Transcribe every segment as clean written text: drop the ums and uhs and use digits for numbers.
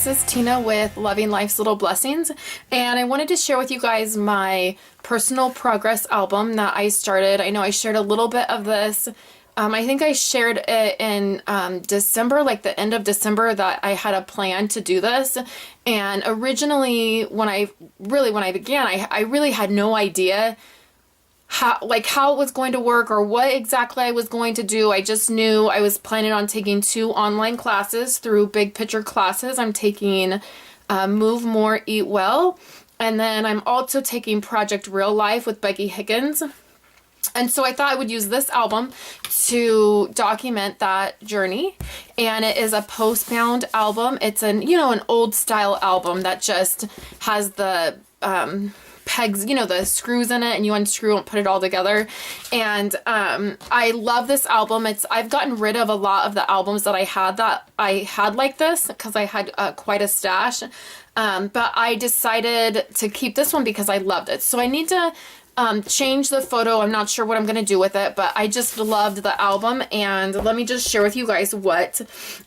this is Tina with Loving Life's Little Blessings, and I wanted to share with you guys my personal progress album that I started. I know I shared a little bit of this. I think I shared it in December, like the end of December, that I had a plan to do this. And originally, when I began, I really had no idea how it was going to work or what exactly I was going to do. I just knew I was planning on taking 2 online classes through Big Picture Classes. I'm taking Move More, Eat Well, and then I'm also taking Project Real Life with Becky Higgins. And so I thought I would use this album to document that journey. And it is a post-bound album. It's an old style album that just has the pegs, the screws in it, and you unscrew and put it all together. And I love this album. I've gotten rid of a lot of the albums that I had like this because I had quite a stash. But I decided to keep this one because I loved it. So I need to change the photo. I'm not sure what I'm going to do with it, but I just loved the album, and let me just share with you guys what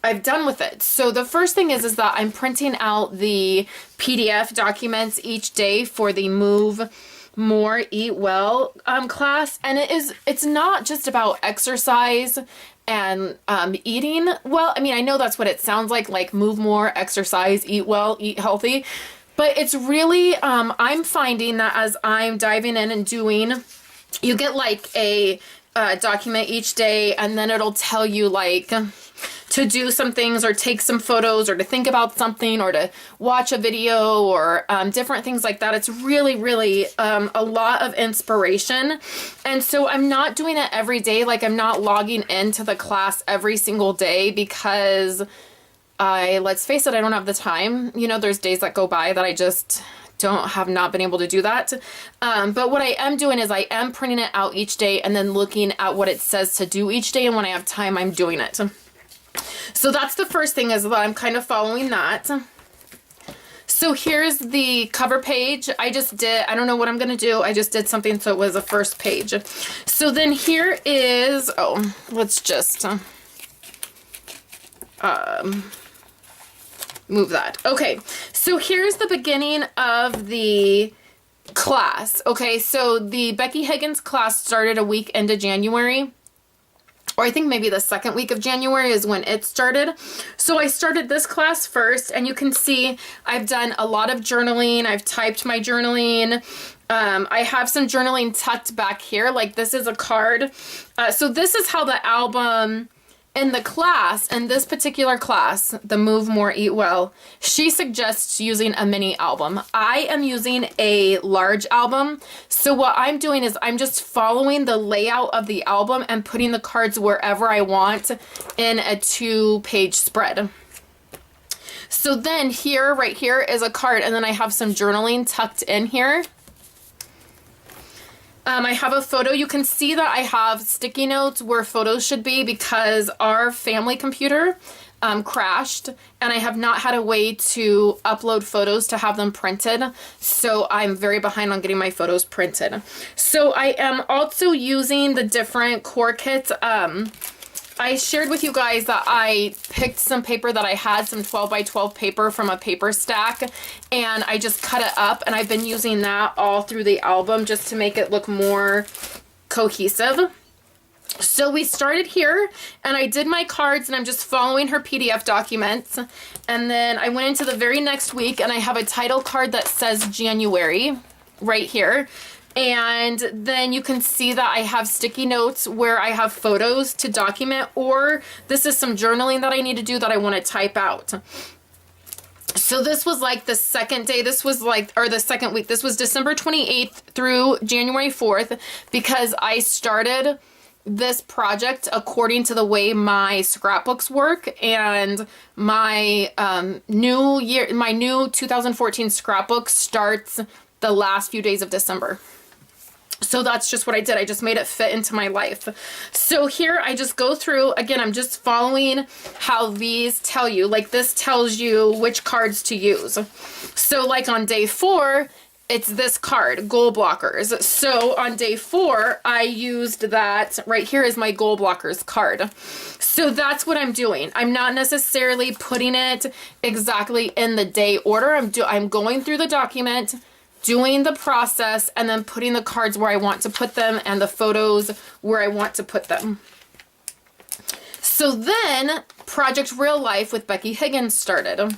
I've done with it. So the first thing is that I'm printing out the PDF documents each day for the Move More, Eat Well class, and it's not just about exercise and eating well. I mean, I know that's what it sounds like move more, exercise, eat well, eat healthy. But it's really, I'm finding that as I'm diving in and doing, you get like a document each day, and then it'll tell you to do some things or take some photos or to think about something or to watch a video or different things like that. It's really, really a lot of inspiration. And so I'm not doing it every day. I'm not logging into the class every single day because let's face it, I don't have the time. There's days that go by that I just have not been able to do that. But what I am doing is I am printing it out each day and then looking at what it says to do each day. And when I have time, I'm doing it. So that's the first thing, is that I'm kind of following that. So here's the cover page. I don't know what I'm going to do. I just did something so it was a first page. So then here is, let's just move that. Okay, so here's the beginning of the class. Okay, so the Becky Higgins class started a week into January, or I think maybe the second week of January is when it started. So I started this class first, and you can see I've done a lot of journaling. I've typed my journaling. I have some journaling tucked back here. This is a card. So this is how the album in the class, in this particular class, the Move More, Eat Well, she suggests using a mini album. I am using a large album. So what I'm doing is I'm just following the layout of the album and putting the cards wherever I want in a 2-page spread. So then right here is a card, and then I have some journaling tucked in here. I have a photo. You can see that I have sticky notes where photos should be because our family computer crashed, and I have not had a way to upload photos to have them printed. So I'm very behind on getting my photos printed. So I am also using the different core kits. I shared with you guys that I picked some paper that I had, some 12 by 12 paper from a paper stack, and I just cut it up, and I've been using that all through the album just to make it look more cohesive. So we started here, and I did my cards, and I'm just following her PDF documents, and then I went into the very next week, and I have a title card that says January right here. And then you can see that I have sticky notes where I have photos to document, or this is some journaling that I need to do that I want to type out. So this was the second day. This was the second week. This was December 28th through January 4th because I started this project according to the way my scrapbooks work, and my new 2014 scrapbook starts the last few days of December. So that's just what I did. I just made it fit into my life. So here I just go through, again, I'm just following how these tell you. This tells you which cards to use. So on day 4, it's this card, goal blockers. So on day 4, I used that. Right here is my goal blockers card. So that's what I'm doing. I'm not necessarily putting it exactly in the day order. I'm going through the document, doing the process, and then putting the cards where I want to put them and the photos where I want to put them. So then Project Real Life with Becky Higgins started.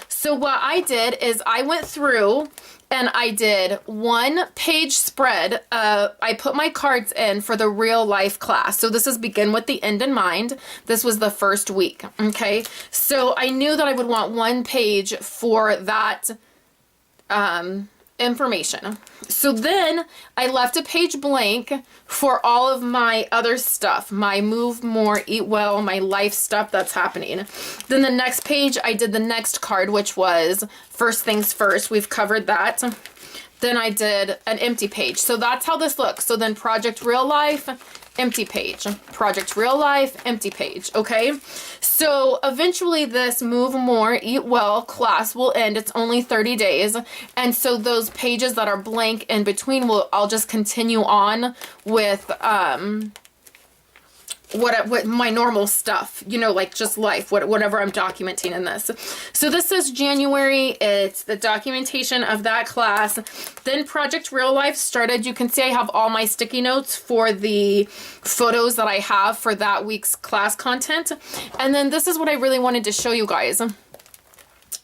So what I did is I went through and I did 1-page spread. I put my cards in for the real life class. So this is begin with the end in mind. This was the first week. Okay. So I knew that I would want 1 page for that, information. So then I left a page blank for all of my other stuff, my move more, eat well, my life stuff that's happening. Then the next page, I did the next card, which was first things first. We've covered that. Then I did an empty page. So that's how this looks. So then Project Real Life, empty page. Project Real Life, empty page. Okay. So eventually this Move More, Eat Well class will end. It's only 30 days. And so those pages that are blank in between I'll just continue on with, what my normal stuff, you know, like just life, whatever I'm documenting in this. So this is January. It's the documentation of that class. Then Project Real Life started. You can see I have all my sticky notes for the photos that I have for that week's class content. And then this is what I really wanted to show you guys.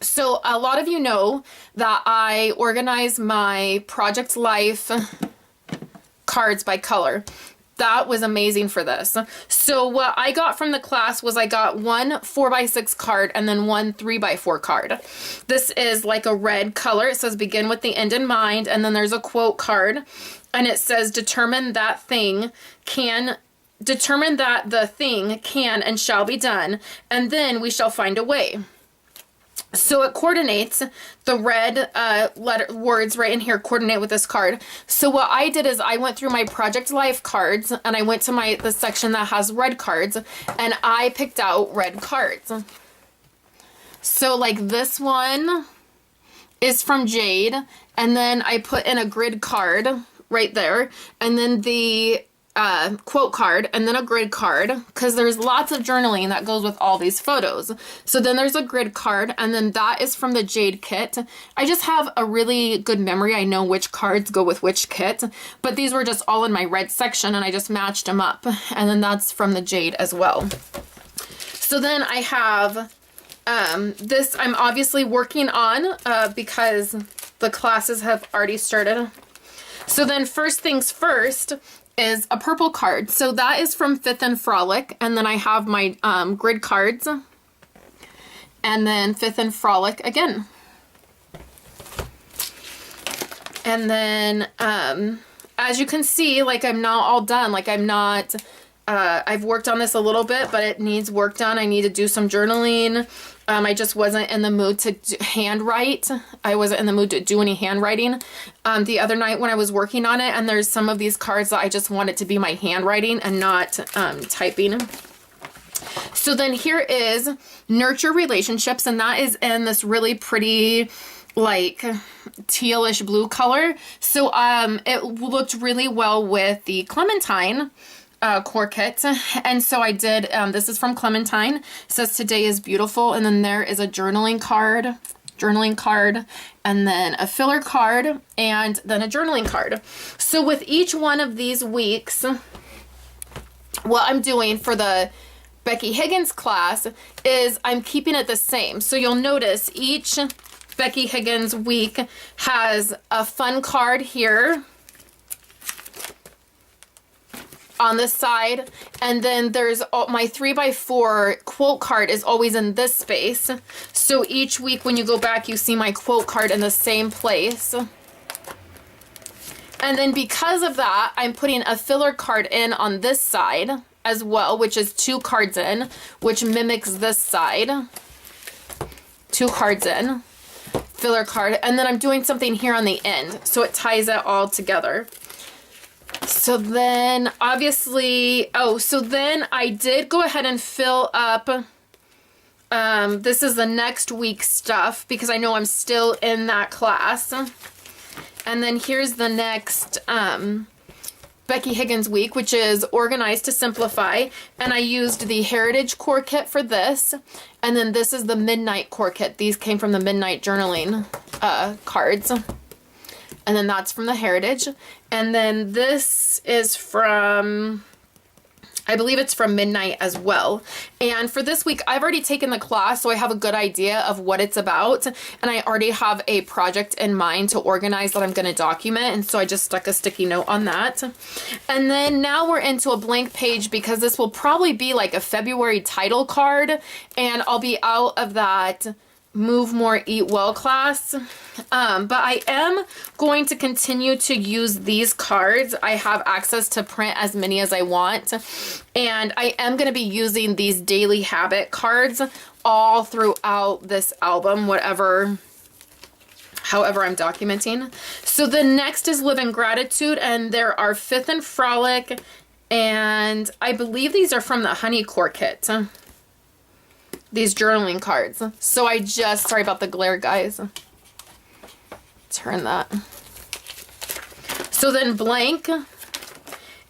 So a lot of you know that I organize my Project Life cards by color. That was amazing for this. So what I got from the class was I got 1 4x6 card and then 1 3x4 card. This is like a red color. It says begin with the end in mind. And then there's a quote card and it says determine that the thing can and shall be done. And then we shall find a way. So it coordinates the red words right in here coordinate with this card. So what I did is I went through my Project Life cards and I went to the section that has red cards and I picked out red cards. So like this one is from Jade and then I put in a grid card right there and then the quote card and then a grid card because there's lots of journaling that goes with all these photos. So then there's a grid card and then that is from the Jade kit. I just have a really good memory. I know which cards go with which kit, but these were just all in my red section and I just matched them up. And then that's from the Jade as well. So then I have this I'm obviously working on because the classes have already started. So then first things first is a purple card. So that is from Fifth and Frolic. And then I have my grid cards. And then Fifth and Frolic again. And then as you can see, like I'm not all done. Like I'm not, I've worked on this a little bit, but it needs work done. I need to do some journaling. I just wasn't in the mood to handwrite. I wasn't in the mood to do any handwriting the other night when I was working on it. And there's some of these cards that I just want it to be my handwriting and not typing. So then here is Nurture Relationships. And that is in this really pretty like tealish blue color. So it looked really well with the Clementine core kit. And so I did, this is from Clementine. It says today is beautiful. And then there is a journaling card, and then a filler card, and then a journaling card. So with each one of these weeks, what I'm doing for the Becky Higgins class is I'm keeping it the same. So you'll notice each Becky Higgins week has a fun card here on this side, and then there's my 3x4 quote card is always in this space. So each week when you go back, you see my quote card in the same place. And then because of that, I'm putting a filler card in on this side as well, which is 2 cards in, which mimics this side. 2 cards in, filler card, and then I'm doing something here on the end, so it ties it all together. So then obviously, so then I did go ahead and fill up, this is the next week's stuff because I know I'm still in that class. And then here's the next Becky Higgins week, which is Organize to Simplify. And I used the Heritage Core Kit for this. And then this is the Midnight Core Kit. These came from the Midnight Journaling cards. And then that's from the Heritage. And then this is from, I believe it's from Midnight as well. And for this week, I've already taken the class, so I have a good idea of what it's about. And I already have a project in mind to organize that I'm going to document. And so I just stuck a sticky note on that. And then now we're into a blank page because this will probably be like a February title card. And I'll be out of that Move More, Eat Well class. But I am going to continue to use these cards. I have access to print as many as I want. And I am going to be using these daily habit cards all throughout this album, however I'm documenting. So the next is Live in Gratitude, and there are Fifth and Frolic, and I believe these are from the Honey Core Kit. These journaling cards. So sorry about the glare, guys. Turn that. So then blank.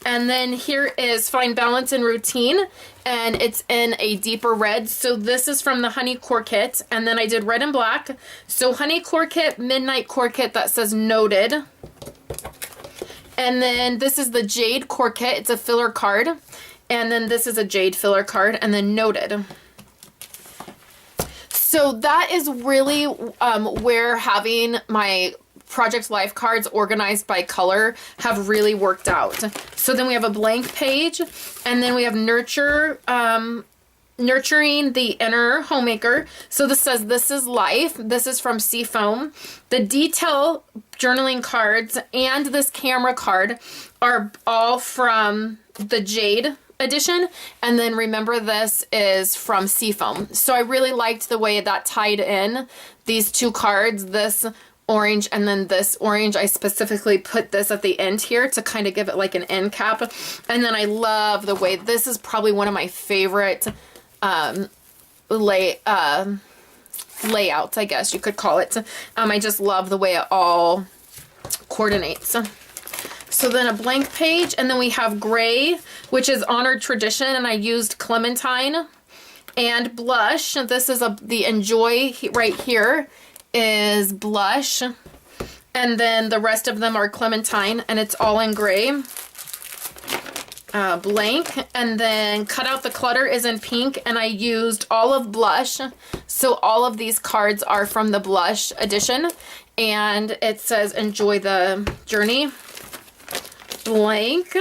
And then here is Find Balance in Routine. And it's in a deeper red. So this is from the Honey Core Kit. And then I did red and black. So Honey Core Kit, Midnight Core Kit that says Noted. And then this is the Jade Core Kit. It's a filler card. And then this is a Jade filler card. And then Noted. So that is really where having my Project Life cards organized by color have really worked out. So then we have a blank page, and then we have Nurturing the Inner Homemaker. So this says, This is Life. This is from Seafoam. The Detail journaling cards and this camera card are all from the Jade edition, and then Remember This is from Seafoam. So I really liked the way that tied in these two cards, this orange and then this orange. I specifically put this at the end here to kind of give it like an end cap. And then I love the way this is probably one of my favorite layouts, I guess you could call it. I just love the way it all coordinates. So then a blank page, and then we have gray, which is Honored Tradition, and I used Clementine and Blush. This is the Enjoy right here is Blush, and then the rest of them are Clementine, and it's all in gray. Blank, and then Cut Out the Clutter is in pink, and I used all of Blush. So all of these cards are from the Blush edition, and it says Enjoy the Journey. Blank.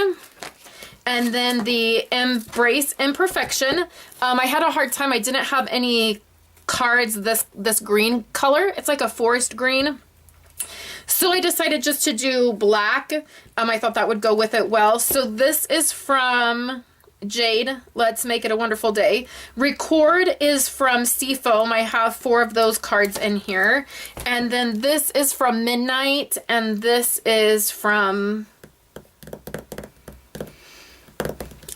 And then the Embrace Imperfection. I had a hard time. I didn't have any cards this green color. It's like a forest green. So I decided just to do black. I thought that would go with it well. So this is from Jade. Let's Make It a Wonderful Day. Record is from Seafoam. I have 4 of those cards in here. And then this is from Midnight. And this is from,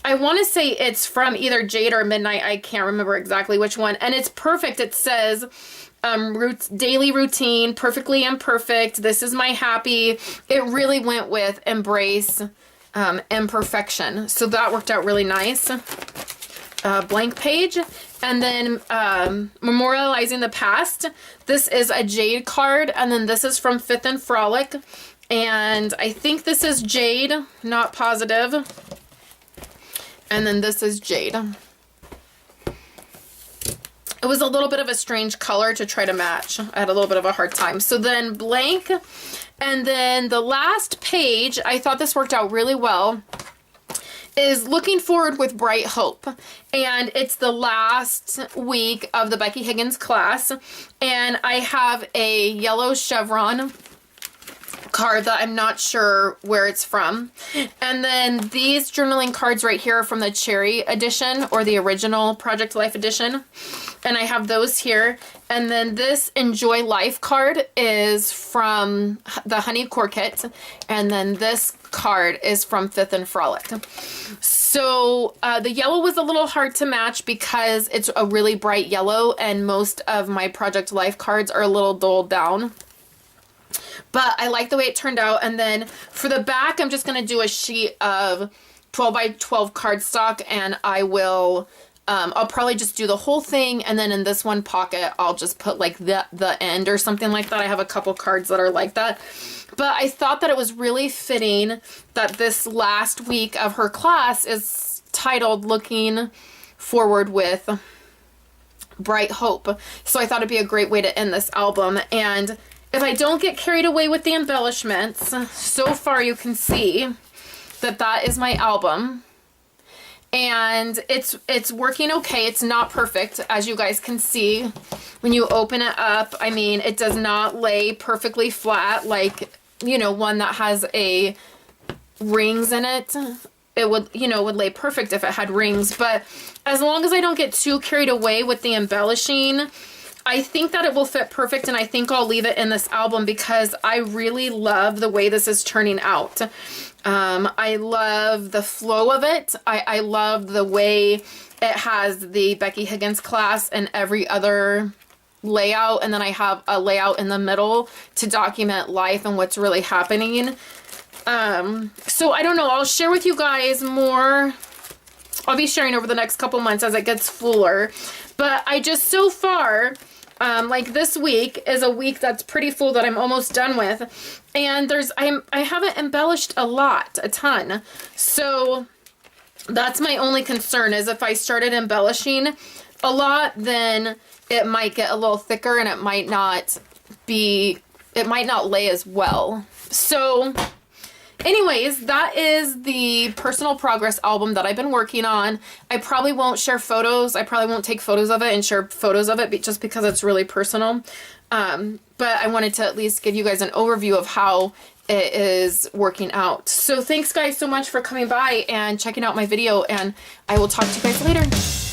I want to say it's from either Jade or Midnight. I can't remember exactly which one. And it's perfect. It says daily routine, perfectly imperfect. This is my happy. It really went with Embrace Imperfection. So that worked out really nice. Blank page. And then Memorializing the Past. This is a Jade card. And then this is from Fifth and Frolic. And I think this is Jade, not positive. And then this is Jade. It was a little bit of a strange color to try to match. I had a little bit of a hard time. So then blank. And then the last page, I thought this worked out really well, is Looking Forward with Bright Hope. And it's the last week of the Becky Higgins class. And I have a yellow chevron card that I'm not sure where it's from. And then these journaling cards right here are from the Cherry edition or the original Project Life edition. And I have those here. And then this Enjoy Life card is from the Honey Core Kit. And then this card is from Fifth and Frolic. So the yellow was a little hard to match because it's a really bright yellow and most of my Project Life cards are a little dulled down. but I like the way it turned out. And then for the back, I'm just going to do a sheet of 12 by 12 cardstock, and I will, I'll probably just do the whole thing. And then in this one pocket, I'll just put like the end or something like that. I have a couple cards that are like that. But I thought that it was really fitting that this last week of her class is titled Looking Forward with Bright Hope. So I thought it'd be a great way to end this album. And if I don't get carried away with the embellishments, so far you can see that that is my album. And it's working okay. It's not perfect, as you guys can see. When you open it up, I mean, it does not lay perfectly flat like, you know, one that has a rings in it. It would, you know, would lay perfect if it had rings. But as long as I don't get too carried away with the embellishing, I think that it will fit perfect, and I think I'll leave it in this album because I really love the way this is turning out. I love the flow of it. I love the way it has the Becky Higgins class and every other layout, and then I have a layout in the middle to document life and what's really happening. So I don't know, I'll share with you guys more. I'll be sharing over the next couple months as it gets fuller, but I just, so far, like this week is a week that's pretty full that I'm almost done with, and I haven't embellished a ton, so that's my only concern, is if I started embellishing a lot, then it might get a little thicker and it might not lay as well. So anyways, that is the personal progress album that I've been working on. I probably won't share photos. I probably won't take photos of it and share photos of it just because it's really personal. But I wanted to at least give you guys an overview of how it is working out. So thanks guys so much for coming by and checking out my video, and I will talk to you guys later.